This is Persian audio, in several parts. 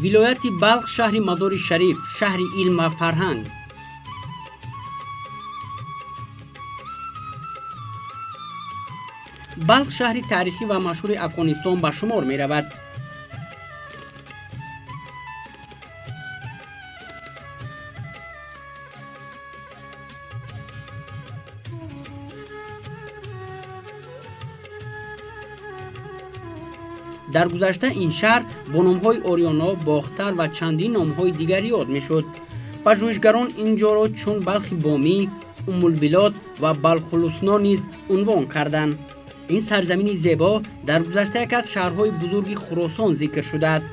ولایت بلخ شهر مزار شریف، شهر علم و فرهنگ. بلخ شهر تاریخی و مشهور افغانستان به شمار می رود. در گذشته این شهر با نام‌های آریانا، باختر و چندین نام‌های دیگر یاد می‌شد. پژوهشگران اینجا را چون بلخ بامی، ام البلاد و بلخ الحسنا نیز عنوان کردند. این سرزمین زیبا در گذشته یکی از شهرهای بزرگ خراسان ذکر شده است.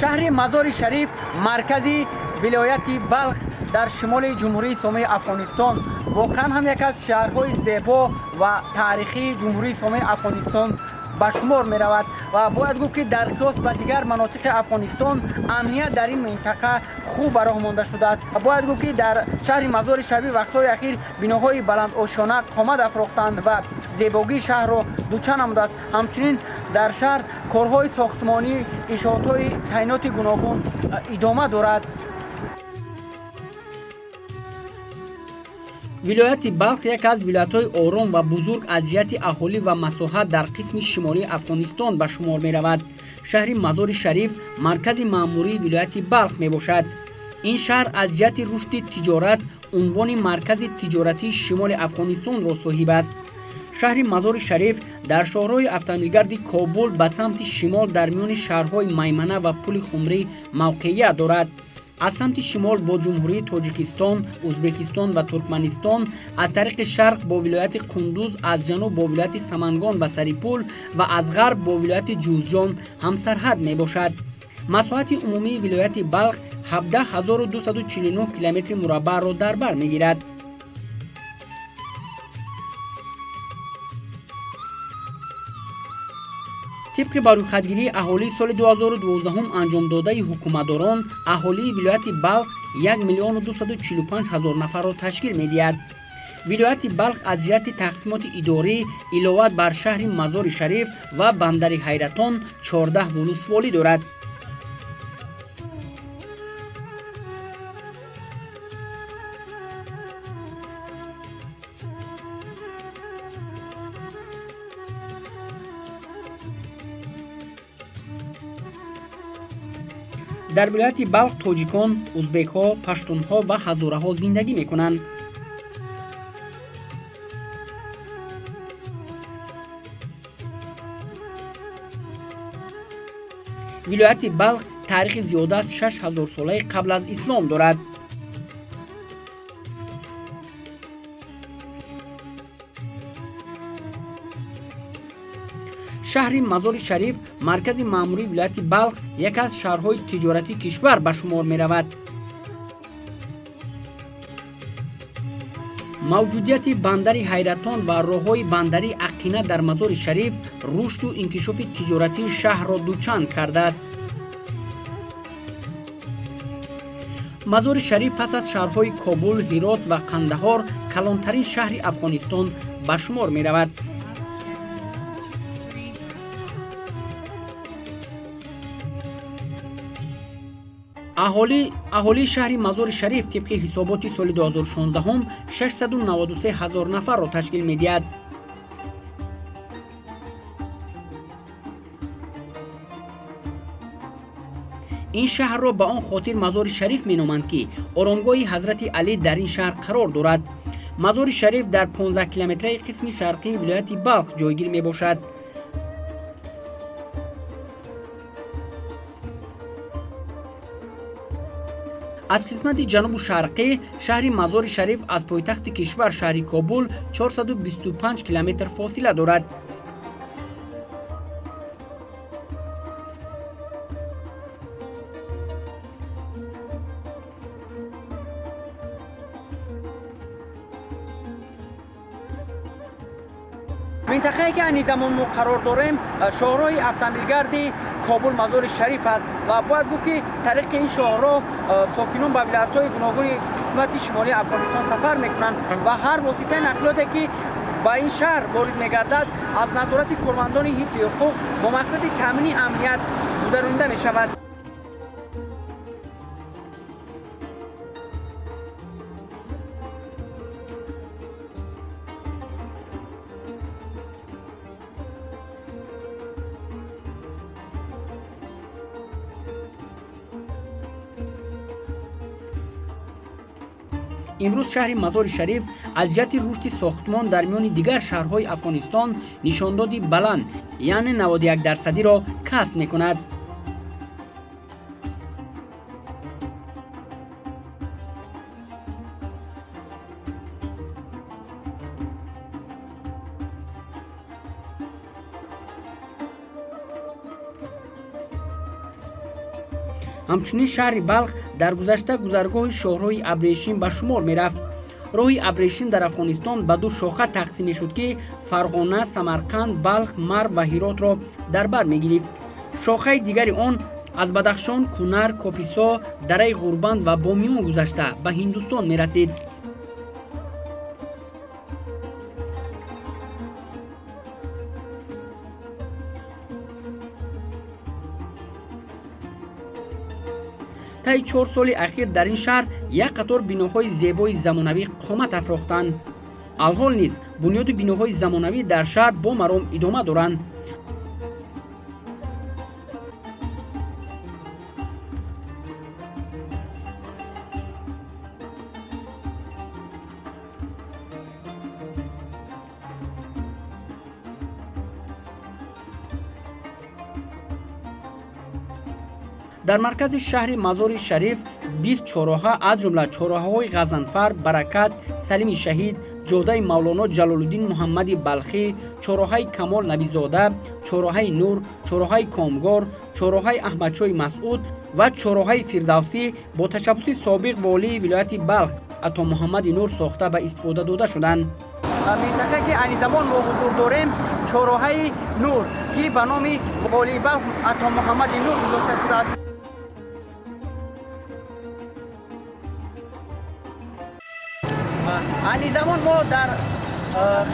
شهر مزار شریف مرکزی ولایت بلخ در شمال جمهوری اسلامی افغانستان واقعا هم یک از شهرهای زیبا و تاریخی جمهوری اسلامی افغانستان به شمار می رود و باید گفت که در قیاس به دیگر مناطق افغانستان امنیت در این منطقه خوب براه مانده شده است. باید گفت که در شهر مزار شریف وقتهای اخیر بناهای بلند آشانه قامت افروختند و زیبایی شهر را دوچه نموده است. همچنین در شهر کارهای ساختمانی، انشاءات‌های تعینات گوناگون ادامه دارد. ولایت بلخ یک از ولایت‌های آرام و بزرگ از جهت اهالی و مساحت در قسم شمالی افغانستان به شمار می رود. شهر مزار شریف مرکز مأموری ولایت بلخ می باشد. این شهر از جهت رشد تجارت عنوان مرکز تجارتی شمال افغانستان را صاحب است. شهر مزار شریف در شاهراه افغانگرد کابل به سمت شمال در میان شهرهای میمنه و پل خمری موقعیت دارد. از سمت شمال با جمهوری تاجیکستان، ازبکستان و ترکمنستان، از طریق شرق با ولایت قندوز، از جنوب با ولایت سمنگان و سریپول و از غرب با ولایت جوزجان همسرحد می باشد. مساحت عمومی ولایت بلخ 17249 کیلومتر مربع را در بر می گیرد. طبق بروخدگیری اهالی سال 2012 انجام داده حکومتداران، اهالی ولایت بلخ 1,245,000 نفر را تشکیل می‌دهد. ولایت بلخ از جهت تقسیمات اداری علاوه بر شهر مزار شریف و بندر حیرتان 14 ولسوالی دارد. در ولایت بلخ تاجیکان، ازبک‌ها، پشتون‌ها و هزاره‌ها زندگی می‌کنند. ولایت بلخ تاریخ زیاده از 6000 ساله قبل از اسلام دارد. شهر مزار شریف مرکز مأموری ولایت بلخ یک از شهرهای تجارتی کشور به شمار می رود. موجودیت بندر حیرتان و راههای بندری اقینه در مزار شریف رشد و انکشاف تجارتی شهر را دوچند کرده است. مزار شریف پس از شهرهای کابل، هرات و قندهار کلانترین شهر افغانستان به شمار می رود. اهالی شهر مزار شریف طبق حسابات سال 2016 693,000 نفر را تشکیل می‌دهد. این شهر را به آن خاطر مزار شریف می‌نامند که آرامگاه حضرت علی در این شهر قرار دارد. مزار شریف در 15 کیلومتری قسم شرقی ولایت بلخ جایگیر می‌باشد. از قسمت جنوب شرقی شهر مزار شریف از پایتخت کشور شهر کابل 425 کیلومتر فاصله دارد. منطقه‌ای که نیزمان ما قرار داریم شاهراه افغانگرد کابل مزار شریف است و باید گفت که طریق این شاهراه ساکنان به ولایت‌های گوناگون قسمت شمالی افغانستان سفر میکنند و هر واسطه نقلیاتی که با این شهر وارد میگردد از نظارت کارمندان حفظ حقوق با مقصد تامین امنیت گذرانده می شود. امروز شهر مزار شریف از جهت رشد ساختمان در میان دیگر شهرهای افغانستان نشاندادی بلند یعنی 91% را کسب میکند. همچنین شهر بلخ در گذشته گذرگاه شاهراه ابریشم به شمار میرفت. راه ابریشم در افغانستان به دو شاخه تقسیم شد که فرغانه، سمرقند، بلخ، مرو و هرات را در بر میگرفت. شاخه دیگر آن از بدخشان، کنر، کاپیسا، دره غوربند و بامیان گذشته به هندوستان میرسید. طی 4 سال اخیر در این شهر یک قطار بناهای زیبای زمانوی قامت افراختند. الحال نیز بنیاد بناهای زمانوی در شهر با مرام ادامه دارند. در مرکز شهر مزار شریف 20 چهارراه از جمله چهارراه‌های غضنفر، برکت، سلیم شهید، جاده مولانا جلال الدین محمد بلخی، چهارراه کمال نبیزاده، چهارراه نور، چهارراه کامگار، چهارراه احمدشاه مسعود و چهارراه فردوسی با تشبث سابق والی ولایت بلخ عطا محمد نور ساخته به استفاده داده شدند. منطقه که آن زمان ما حضور داریم چهارراه نور که به نام والی بلخ عطا محمد نور گذاشته شده است. آن زمان ما در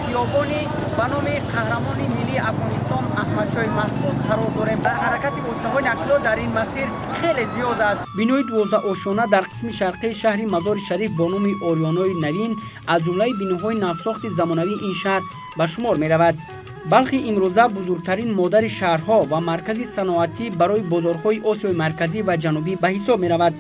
خیابانی به نام قهرمان ملی افغانستان احمدشاه مسعود قرار داریم. در حرکت وسیله‌های نقلیات در این مسیر خیلی زیاد است. بنای 12 آشانه در قسم شرقی شهر مزار شریف با نام آریانای نوین از جمله بناهای نوساخت زمانوی این شهر به شمار می رود. بلخ امروزه بزرگترین مادر شهرها و مرکز صنعتی برای بازارهای آسیای مرکزی و جنوبی به حساب می رود.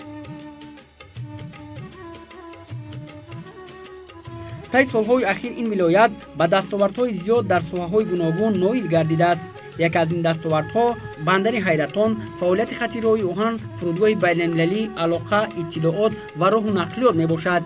طی سالهای اخیر این ولایت به دستاوردهای زیاد در ساحه‌های گوناگون نائل گردیده است. یک از این دستاوردها بندر حیرتان، فعالیت خط راه آهن، فرودگاه بین‌المللی، علاقه، اطلاعات و راه نقلیات میباشد.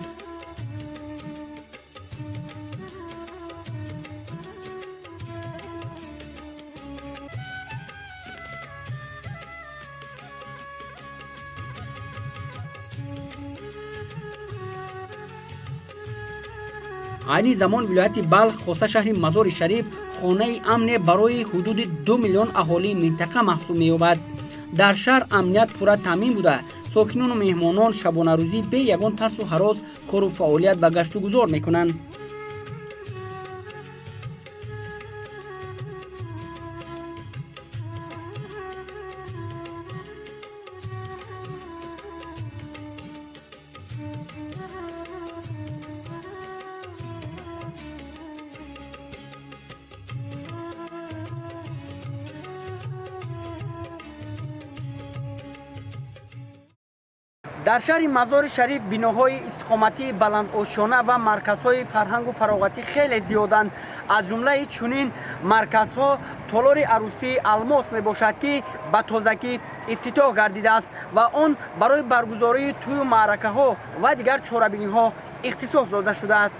عین زمان ولایت بلخ خاصه شهر مزار شریف خانه امن برای حدود 2 میلیون اهالی منطقه محسوب می‌یابد. در شهر امنیت پورا تامین بوده. ساکنان و مهمانان شبانه روزی به یگان ترس و هراس کار و فعالیت به گشت و گذار میکنند. در شهر مزار شریف بناهای استقامتی بلندآشانه و مرکزهای فرهنگ و فراغتی خیلی زیادند. از جمله چنین مرکزها تالار عروسی الماس می باشد که به تازگی افتتاح گردیده است و آن برای برگزاری توی و معرکه ها و دیگر چهاربینی ها اختصاص داده شده است.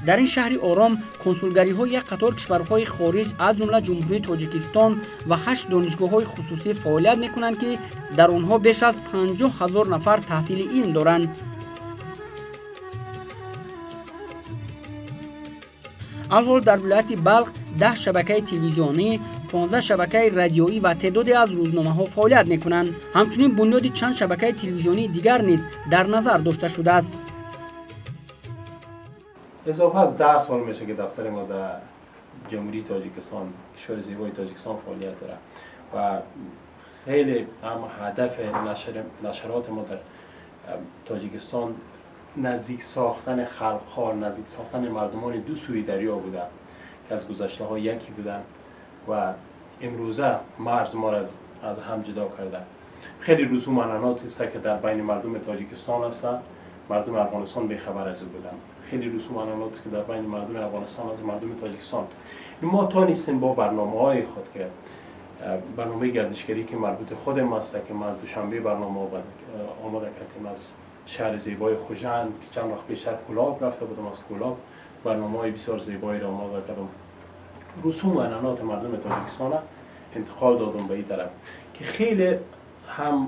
در این شهر آرام کنسولگری‌های یک قطار کشورهای خارج از جمله جمهوری تاجیکستان و 8 دانشگاه‌های خصوصی فعالیت می‌کنند که در آنها بیش از 50,000 نفر تحصیل علم دارند. الحال در ولایت بلخ 10 شبکه تلویزیونی، 15 شبکه رادیویی و تعدادی از روزنامه‌ها فعالیت می‌کنند. همچنین بنیاد چند شبکه تلویزیونی دیگر نیز در نظر داشته شده است. اضافه از 10 سال میشه که دفتر ما در جمهوری تاجیکستان، کشور زیبای تاجیکستان فعالیت داره و خیلی هم هدف نشرات ما در تاجیکستان نزدیک ساختن خلق‌ها، نزدیک ساختن مردمان دو سوی دریا بوده که از گذشته ها یکی بودن و امروزه مرز ما را از هم جدا کرده. خیلی رسوم عنعناتی است که در بین مردم تاجیکستان است، مردم افغانستان بی‌خبر از او بودن. خیلی رسوم عنعناتی که در بین مردم افغانستان است، مردم تاجیکستان. ما تا نیستیم با برنامه‌های خود که برنامه گردشگری که مربوط خود ما است که ما از دوشنبه برنامه آماده کردیم از شهر زیبای خوجند که چند وقت پیش کلاب رفته بودم، از کلاب برنامه‌های بسیار زیبایی را آماده کردم. رسوم و عنعنات مردم تاجیکستان انتقال دادم به این طرف که خیلی هم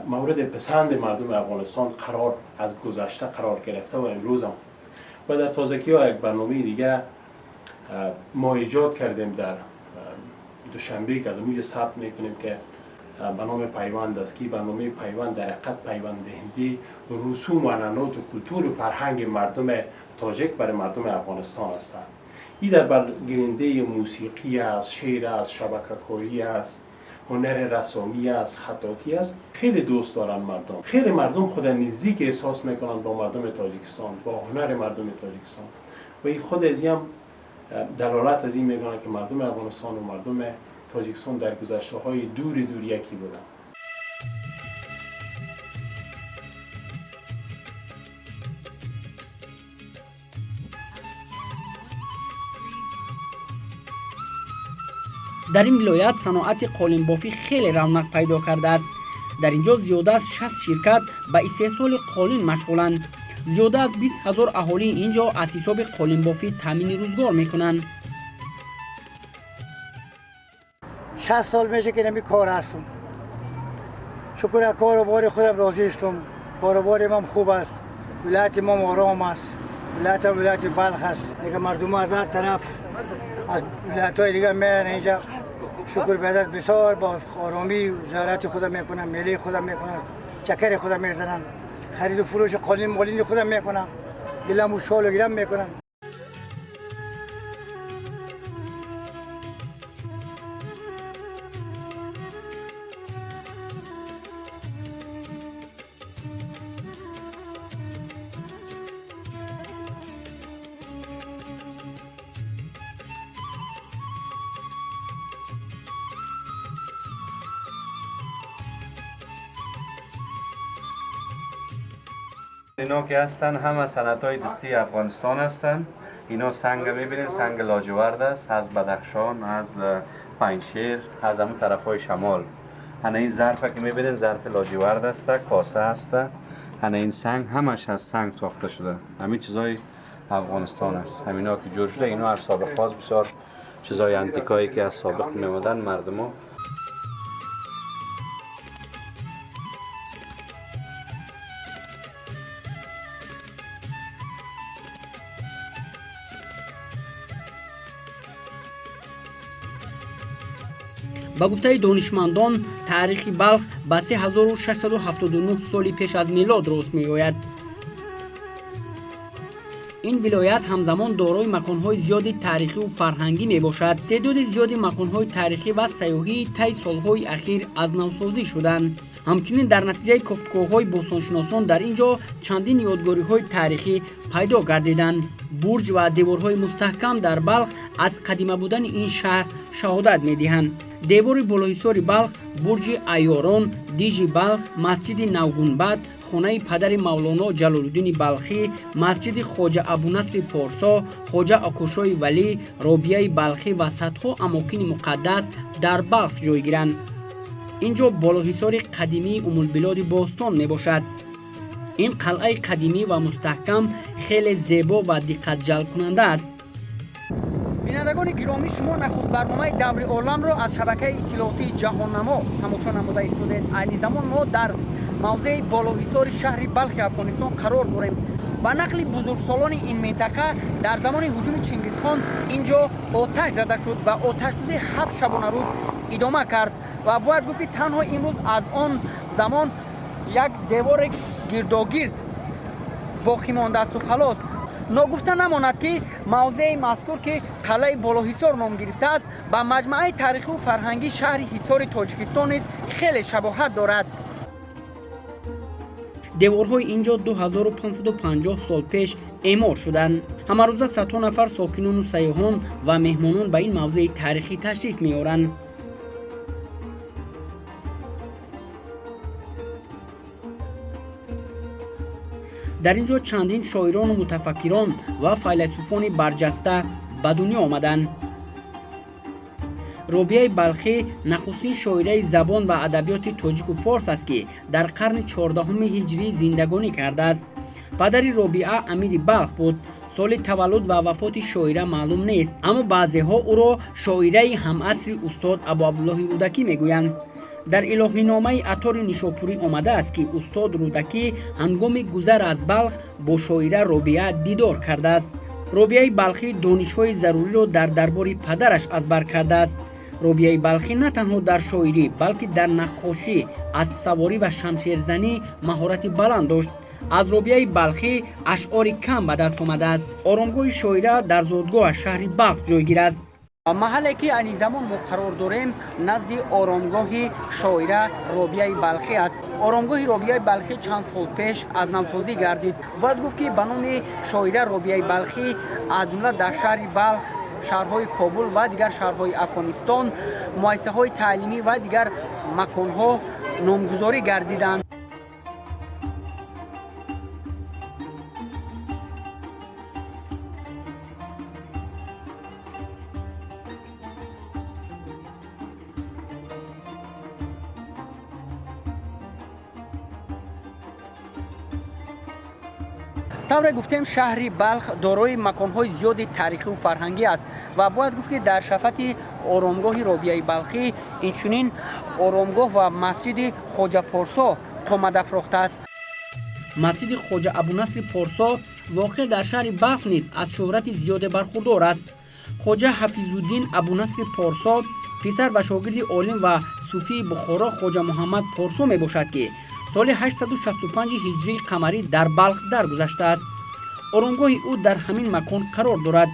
مورد پسند مردم افغانستان قرار از گذشته قرار گرفته و امروز هم و در تازگی ها یک برنامه دیگه ما ایجاد کردیم در دوشنبه که از اونجا ثبت میکنیم که به نام پیوند است که برنامه پیوند در حقیقت پیوند دهنده رسوم و عنعنات و کلتور و فرهنگ مردم تاجیک برای مردم افغانستان است. این در برگیرنده موسیقی است، شعر است، شبکه‌کاری است، هنر رسامی است، خطاطی است. خیلی دوست دارن مردم. خیلی مردم خود نزدیک احساس میکنن با مردم تاجیکستان، با هنر مردم تاجیکستان و این خود از هم دلالت از این میکنه که مردم افغانستان و مردم تاجیکستان در گذشته های دور یکی بودن. در این ولایت صنعت قالین بافی خیلی رونق پیدا کرده است. در اینجا زیاده از 60 شرکت به استحصال قالین مشغولند. زیاده از 20,000 اهالی اینجا از حساب قالین بافی تامین روزگار میکنند. 60 سال میشه که نمی کار هستم. شکر از کاروبار خودم راضی هستم. کاروبار من خوب است. ولایت ما آرام است. ولایت بلخ است. دیگه مردم از هر طرف از ولایت‌های دیگه میان اینجا. شکر به حضرت بسیار با آرامی زیارت خودم میکنم، میله خودم میکنم، چکر خودم میزنم، خرید و فروش قالین خودم میکنم، گلم و شال و گرم میکنم. اینا که هستن همه صنعت‌های دستی افغانستان هستن. اینا سنگ میبینین، سنگ لاجورد است، از بدخشان، از پنجشیر، از همون طرف‌های شمال. این ظرف که میبینین ظرف لاجورد است، کاسه است. این سنگ همش از سنگ ساخته شده. همین چیزای افغانستان است. همینا که جور شده اینا از سابق باز بسیار چیزای انتیکایی که از سابق میمدن مردمو. با گفته دانشمندان تاریخ بلخ به 3679 سال پیش از میلاد راست می‌آید. این ولایت همزمان دارای مکان‌های زیادی تاریخی و فرهنگی میباشد. تعداد زیادی مکان‌های تاریخی و سیاحی طی سال‌های اخیر از نوسازی شدند. همچنین در نتیجه گفتگوهای باستانشناسان در اینجا چندین یادگاری‌های تاریخی پیدا گردیدند. برج و دیوارهای مستحکم در بلخ از قدیمی بودن این شهر شهادت می‌دهند. دیوار بالاحصار بلخ، برج ایاران، دیژ بلخ، مسجد نوگنبد، خانه پدر مولانا جلال الدین بلخی، مسجد خواجه ابونصر پارسا، خواجه آکوشای ولی، رابعه بلخی و صدها اماکن مقدس در بلخ جای گیرند. اینجا بالاحصار قدیمی ام البلاد باستان می باشد. این قلعه قدیمی و مستحکم خیلی زیبا و دقت جلب کننده است. بینندگان گرامی، شما نخست برنامه دور عالم را از شبکه اطلاعاتی جهاننما تماشا نموده ایستادید. این زمان ما در موضع بالاحصار شهر بلخ افغانستان قرار داریم. با نقل بزرگسالان این منطقه در زمان هجوم چنگیزخان اینجا آتش زده شد و آتش سوزی 7 شبانه روز ادامه کرد و باید گفت تنها امروز از آن زمان یک دیوار گرداگرد باقی مانده است و خلاص. ناگفته نماند که موضع مذکور که قلعه بالاحصار نام گرفته است با مجمع تاریخی و فرهنگی شهر حصار تاجیکستان نیز خیلی شباهت دارد. دیوارهای اینجا 2550 سال پیش اعمار شدند. همه روزه صدها نفر ساکنان و سیاحان و مهمانان به این موضع تاریخی تشریف می‌آورند. در اینجا چندین شاعران و متفکران و فیلسوفان برجسته به دنیا آمدند. رابعه بلخی نخستین شاعره زبان و ادبیات تاجیک و فارس است که در قرن 14 هجری زندگانی کرده است. پدر رابعه امیر بلخ بود. سال تولد و وفات شاعره معلوم نیست، اما بعضی‌ها او را شاعره همعصر استاد ابوعبدالله رودکی میگویند. در الهینامه عطار نیشاپوری آمده است که استاد رودکی هنگام گذر از بلخ با شاعره رابعه دیدار کرده است. رابعه بلخی دانش‌های ضروری را در دربار پدرش از بر کرده است. رابعه بلخی نه تنها در شاعری بلکه در نقاشی، اسب سواری و شمشیرزنی مهارت بلند داشت. از رابعه بلخی اشعار کم به دست آمده است. آرامگاه شاعره در زادگاه شهر بلخ جایگیر است. محلی که این زمان ما قرار داریم نزد آرامگاه شاعره رابعه بلخی است. آرامگاه رابعه بلخی چند سال پیش از نوسازی گردید. باید گفت که به نام شاعره رابعه بلخی از جمله در شهر بلخ، شهرهای کابل و دیگر شهرهای افغانستان مؤسسه‌های تعلیمی و دیگر مکان‌ها نامگذاری گردیدند. طور گفتیم شهر بلخ دارای مکان‌های زیادی تاریخی و فرهنگی است و باید گفت که در شفت آرامگاه رابعه بلخی اینچنین آرامگاه و مسجد خواجه پارسا قامت افراخته است. مسجد خواجه ابونصر پارسا واقع در شهر بلخ نیز از شهرت زیاد برخوردار است. خواجه حفیظالدین ابونصر پارسا پسر و شاگرد عالم و صوفی بخارا خواجه محمد پارسا می باشد که سال 865 هجری قمری در بلخ درگذشته است. آرامگاه او در همین مکان قرار دارد.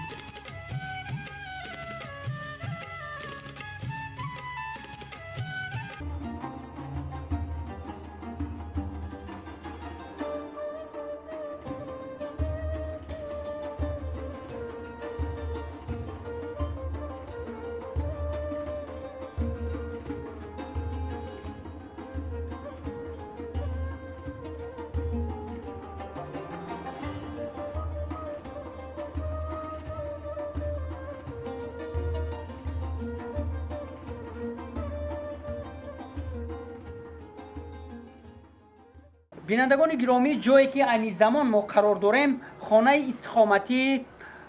بینندگان گرامی، جایی که این زمان ما قرار داریم خانه استقامتی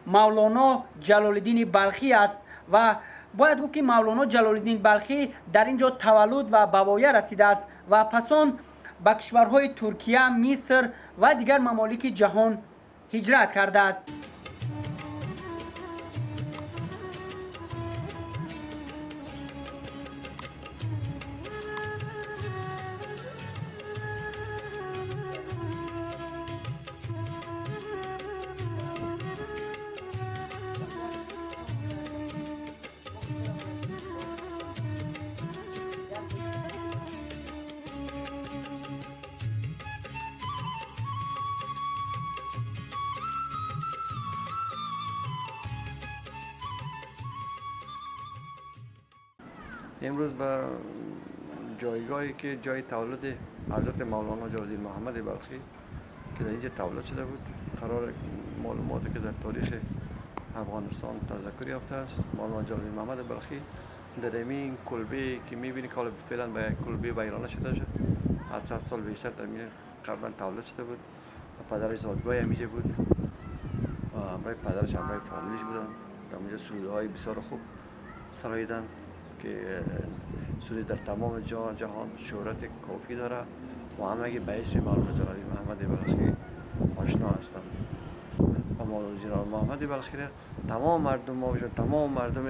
مولانا جلال الدین بلخی است و باید گفت که مولانا جلال الدین بلخی در اینجا تولد و به وایه رسیده است و پسان به کشورهای ترکیه، مصر و دیگر ممالک جهان هجرت کرده است. امروز به جایگاهی که جای تولد حضرت مولانا جلال الدین محمد بلخی که در اینجا تولد شده بود قرار معلوماتی که در تاریخ افغانستان تذکر یافته است. مولانا جلال الدین محمد بلخی در این کلبه که می‌بینید که فعلا به کلبه ویرانه شده شد 700 سال بیشتر در اینجا قبلا تولد شده بود و پدرش زادگاه همیشه بود و همراه پدرش همراه فامیلیش بودن. در اینجا سرودهای بسیار خوب سراییدن که سرود در تمام جهان شهرت کافی داره و همه به اسم مولانا جناب محمد بلخی آشنا هستند. و مولانا جناب محمد بلخی را تمام مردم ما و تمام مردم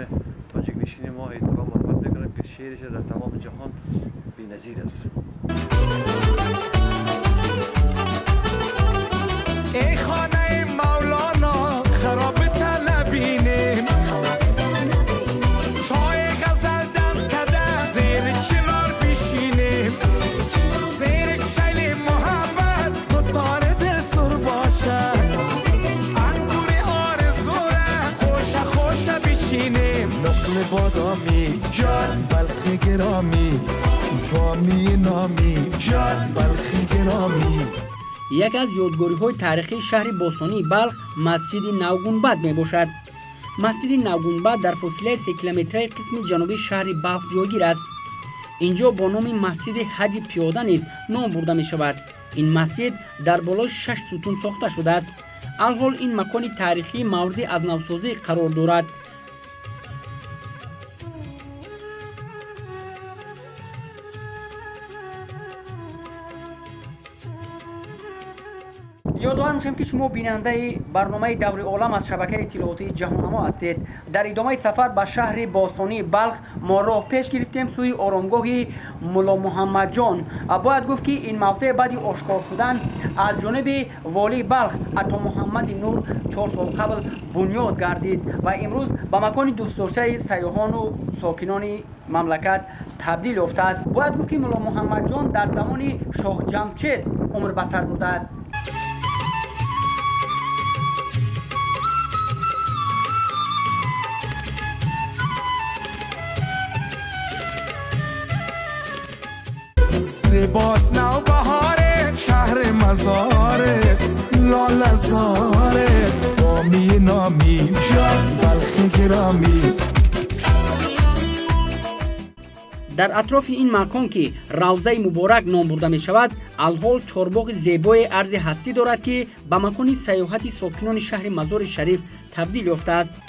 تاجیک نشین ما احترام و حرمت میکنند که شعرش در تمام جهان بی‌نظیر است. ای خانه مولانا خرابت نبینیم، چای غزل دم کده زیر چنار بشینیم، زیر چیل محبت دوتار دل سر باشد، انگور آرزوره خوش خوش بچینیم، نقل بادامی جان بلخ گرامی، بامی نامی جان بلخ گرامی. یک از یادگاری‌های تاریخی شهر باستانی بلخ مسجد نوگنبد میباشد. مسجد نوگنبد در فاصله 3 کیلومتری قسم جنوبی شهر بلخ جایگیر است. اینجا با نام مسجد حج پیاده نیز نام برده می شود. این مسجد در بالای 6 ستون ساخته شده است. الحال این مکان تاریخی مورد از نوسازی قرار دارد. یادآور میشم که شما بیننده برنامه دور عالم از شبکه اطلاعاتی جهانما هستید. در ادامه سفر به شهر باستانی بلخ ما راه پیش گرفتیم سوی آرامگاه ملا محمد جان. باید گفت که این موضوع بعد آشکار شدن از جانب والی بلخ عطا محمد نور 4 سال قبل بنیاد گردید و امروز به مکان دوست داشته سیاحان و ساکنان مملکت تبدیل یافته است. باید گفت که ملا محمد جان در زمان شاه جمشید عمر بسر برده است. زیباست نو بهاره شهر مزاره لاله زاره بامی نامی جان بلخ گرامی. در اطراف این مکان که روضه مبارک نام برده می شود الحال چارباغ زیبای عرض هستی دارد که به مکان سیاحت ساکنان شهر مزار شریف تبدیل یافته است.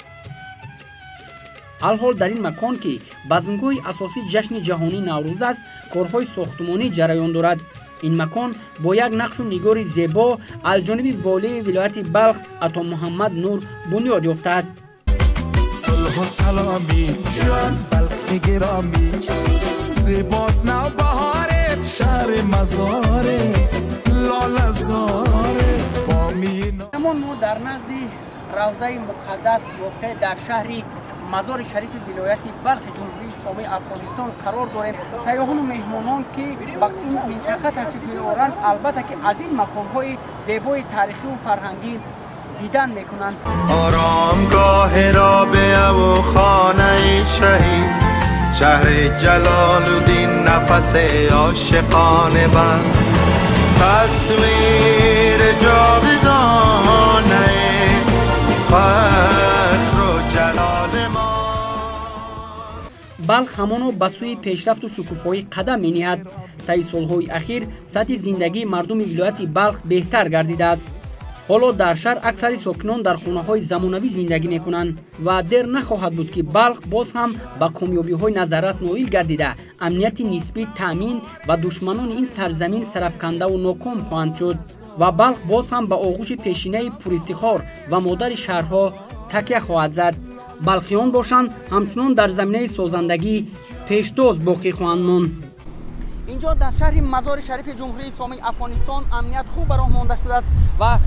الحال در این مکان که بزمگاه اساسی جشن جهانی نوروز است کارهای ساختمانی جریان دارد. این مکان با یک نقش و نگار زیبا از جانب والی ولایت بلخ عطا محمد نور بنیاد یافته است. صلح و سلامی جان بلخ گرامی زیباست نو بهاره شهر مزاره لاله زاره بامی اما ما در نزد روضه مقدس واقع در شهر مزار شریف ولایت بلخ جمهوری اسلامی افغانستان قرار داریم. سیاحان و مهمانان که به این منطقه تشریف می‌آورند البته که از این مکان‌های زیبای تاریخی و فرهنگی دیدن می‌کنند. آرامگاه رابعه و خانه شهید شهر جلال الدین نفس عاشقانه بر تصویر جاودانه فخر و جلال ما. بلخ همانو به سوی پیشرفت و شکوفایی قدم می‌نهد. طی سالهای اخیر سطح زندگی مردم ولایت بلخ بهتر گردیده است. حالا در شهر اکثر ساکنان در خانه‌های زمانوی زندگی می‌کنند و دیر نخواهد بود که بلخ باز هم با کامیابی‌های نظررس نائل گردیده امنیت نسبی تامین و دشمنان این سرزمین سرافکنده و ناکام خواهند شد و بلخ باز هم به آغوش پیشینه پرافتخار و مادر شهرها تکیه خواهد زد. بلخیان باشند همچنان در زمینه سازندگی پیشتاز باقی خواهند ماند. اینجا در شهر مزار شریف جمهوری اسلامی افغانستان امنیت خوب راه مانده شده است و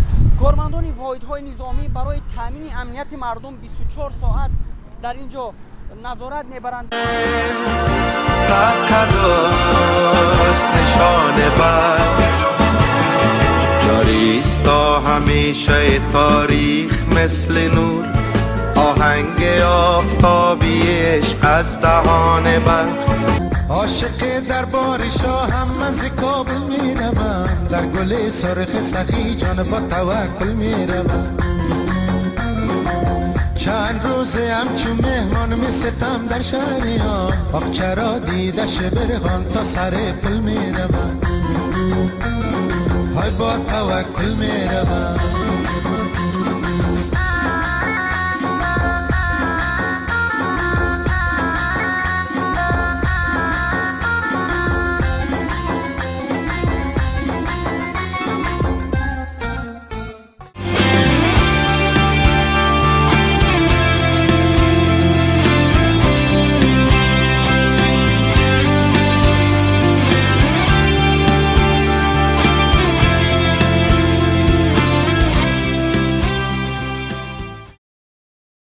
کارمندان واحدهای نظامی برای تامین امنیت مردم 24 ساعت در اینجا نظارت میبرند. نشانه بر جاری است تا همیشه تاریخ مثل نور آهنگ آفتابی عشق از دهان برق. عاشق دربار شاه هم من ز کابل میروم در گل سرخ سخی جان با توکل میروم چند روزه همچون مهمان میستم در شهریان آق چرا دیدش برهان تا سر پل میروم های با توکل میروم